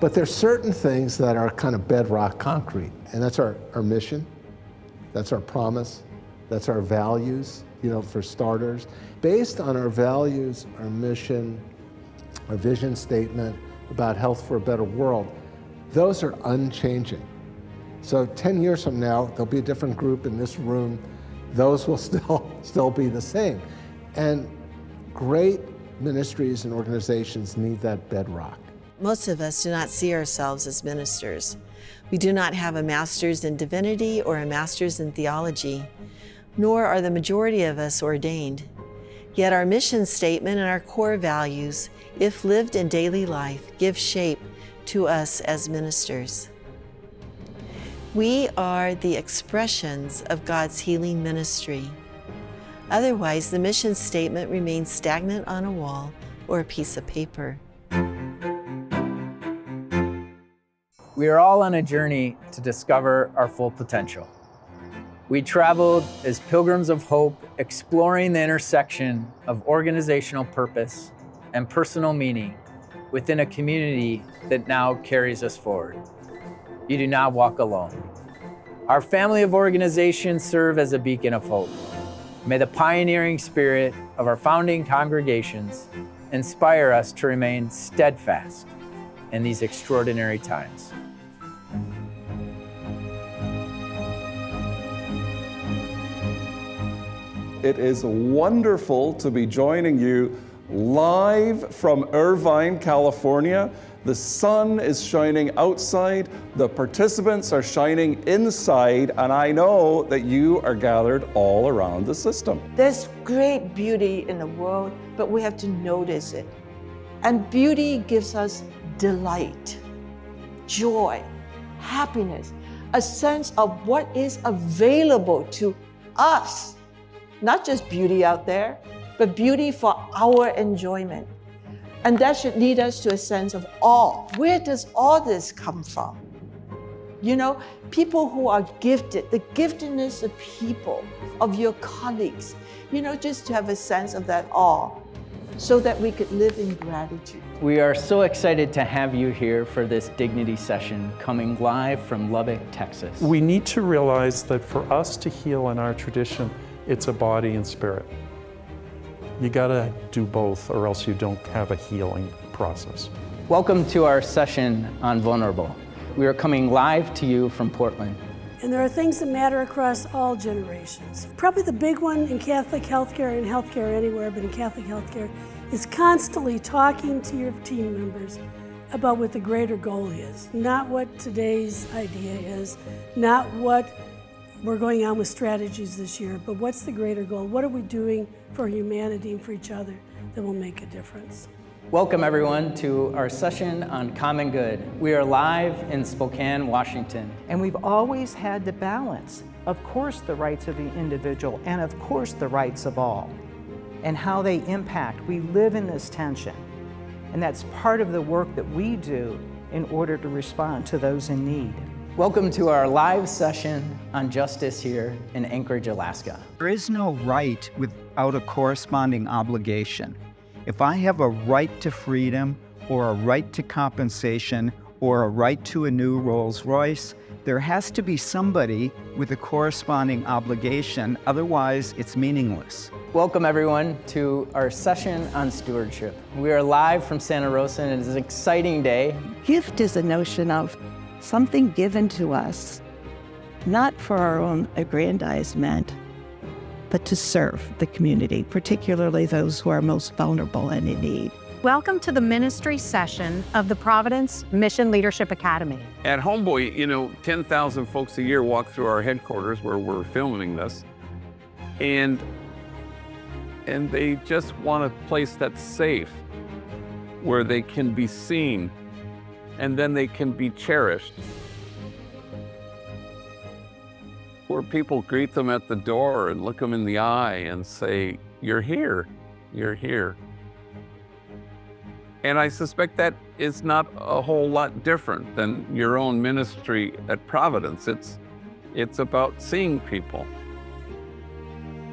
But there's certain things that are kind of bedrock concrete, and that's our mission, that's our promise, that's our values, for starters. Based on our values, our mission, our vision statement about health for a better world, those are unchanging. So 10 years from now, there'll be a different group in this room. Those will still be the same. And great ministries and organizations need that bedrock. Most of us do not see ourselves as ministers. We do not have a master's in divinity or a master's in theology, nor are the majority of us ordained. Yet our mission statement and our core values, if lived in daily life, give shape to us as ministers. We are the expressions of God's healing ministry. Otherwise, the mission statement remains stagnant on a wall or a piece of paper. We are all on a journey to discover our full potential. We traveled as pilgrims of hope, exploring the intersection of organizational purpose and personal meaning within a community that now carries us forward. You do not walk alone. Our family of organizations serve as a beacon of hope. May the pioneering spirit of our founding congregations inspire us to remain steadfast in these extraordinary times. It is wonderful to be joining you live from Irvine, California. The sun is shining outside, the participants are shining inside, and I know that you are gathered all around the system. There's great beauty in the world, but we have to notice it. And beauty gives us delight, joy, happiness, a sense of what is available to us. Not just beauty out there, but beauty for our enjoyment. And that should lead us to a sense of awe. Where does all this come from? People who are gifted, the giftedness of people, of your colleagues, just to have a sense of that awe so that we could live in gratitude. We are so excited to have you here for this Dignity session coming live from Lubbock, Texas. We need to realize that for us to heal in our tradition, it's a body and spirit. You gotta do both or else you don't have a healing process. Welcome to our session on Vulnerable. We are coming live to you from Portland. And there are things that matter across all generations. Probably the big one in Catholic healthcare and healthcare anywhere, but in Catholic healthcare, is constantly talking to your team members about what the greater goal is. Not what today's idea is, not what we're going on with strategies this year, but what's the greater goal? What are we doing for humanity and for each other that will make a difference? Welcome everyone to our session on Common Good. We are live in Spokane, Washington. And we've always had to balance, of course, the rights of the individual and of course the rights of all and how they impact. We live in this tension. And that's part of the work that we do in order to respond to those in need. Welcome to our live session on justice here in Anchorage, Alaska. There is no right without a corresponding obligation. If I have a right to freedom or a right to compensation or a right to a new Rolls-Royce, there has to be somebody with a corresponding obligation, otherwise it's meaningless. Welcome everyone to our session on stewardship. We are live from Santa Rosa and it is an exciting day. Gift is a notion of something given to us, not for our own aggrandizement, but to serve the community, particularly those who are most vulnerable and in need. Welcome to the ministry session of the Providence Mission Leadership Academy. At Homeboy, 10,000 folks a year walk through our headquarters where we're filming this, and they just want a place that's safe, where they can be seen, and then they can be cherished. Where people greet them at the door and look them in the eye and say, "You're here, you're here." And I suspect that is not a whole lot different than your own ministry at Providence. It's about seeing people.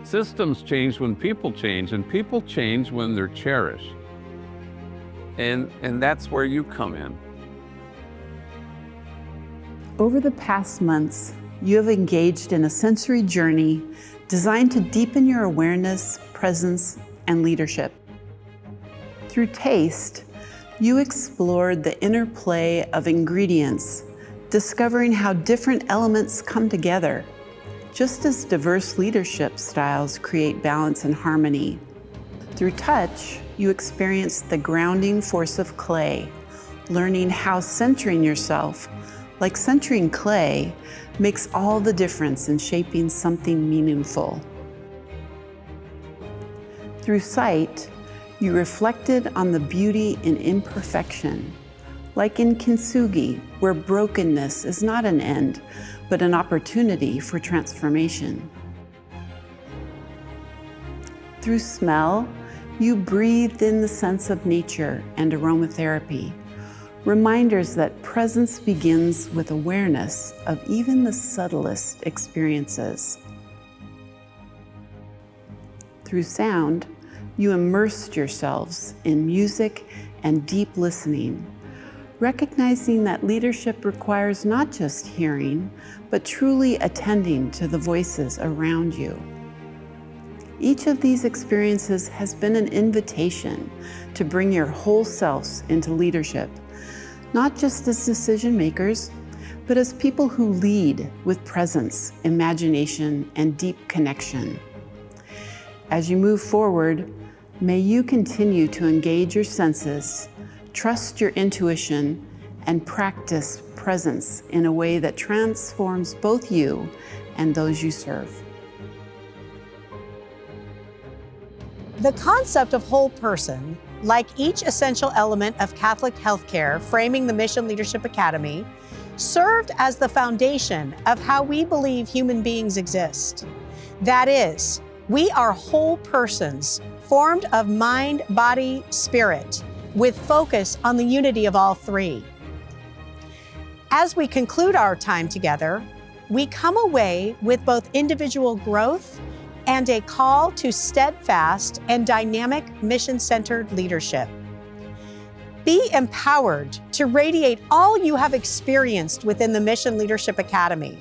Systems change when people change, and people change when they're cherished. And that's where you come in. Over the past months, you have engaged in a sensory journey designed to deepen your awareness, presence, and leadership. Through taste, you explored the interplay of ingredients, discovering how different elements come together, just as diverse leadership styles create balance and harmony. Through touch, you experienced the grounding force of clay, learning how centering yourself, like centering clay, makes all the difference in shaping something meaningful. Through sight, you reflected on the beauty in imperfection, like in kintsugi, where brokenness is not an end, but an opportunity for transformation. Through smell, you breathed in the sense of nature and aromatherapy, reminders that presence begins with awareness of even the subtlest experiences. Through sound, you immersed yourselves in music and deep listening, recognizing that leadership requires not just hearing, but truly attending to the voices around you. Each of these experiences has been an invitation to bring your whole selves into leadership, not just as decision makers, but as people who lead with presence, imagination, and deep connection. As you move forward, may you continue to engage your senses, trust your intuition, and practice presence in a way that transforms both you and those you serve. The concept of whole person, like each essential element of Catholic healthcare framing the Mission Leadership Academy, served as the foundation of how we believe human beings exist. That is, we are whole persons formed of mind, body, spirit, with focus on the unity of all three. As we conclude our time together, we come away with both individual growth and a call to steadfast and dynamic mission-centered leadership. Be empowered to radiate all you have experienced within the Mission Leadership Academy.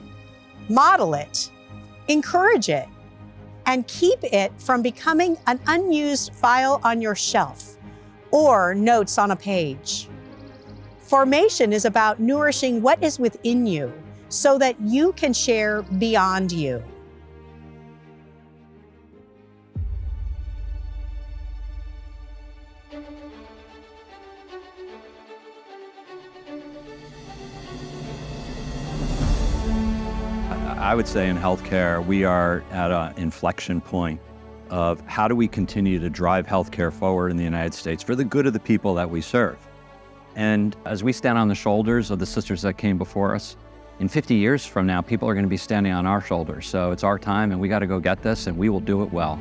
Model it, encourage it, and keep it from becoming an unused file on your shelf or notes on a page. Formation is about nourishing what is within you so that you can share beyond you. I would say in healthcare, we are at an inflection point of how do we continue to drive healthcare forward in the United States for the good of the people that we serve. And as we stand on the shoulders of the sisters that came before us, in 50 years from now, people are going to be standing on our shoulders. So it's our time and we got to go get this and we will do it well.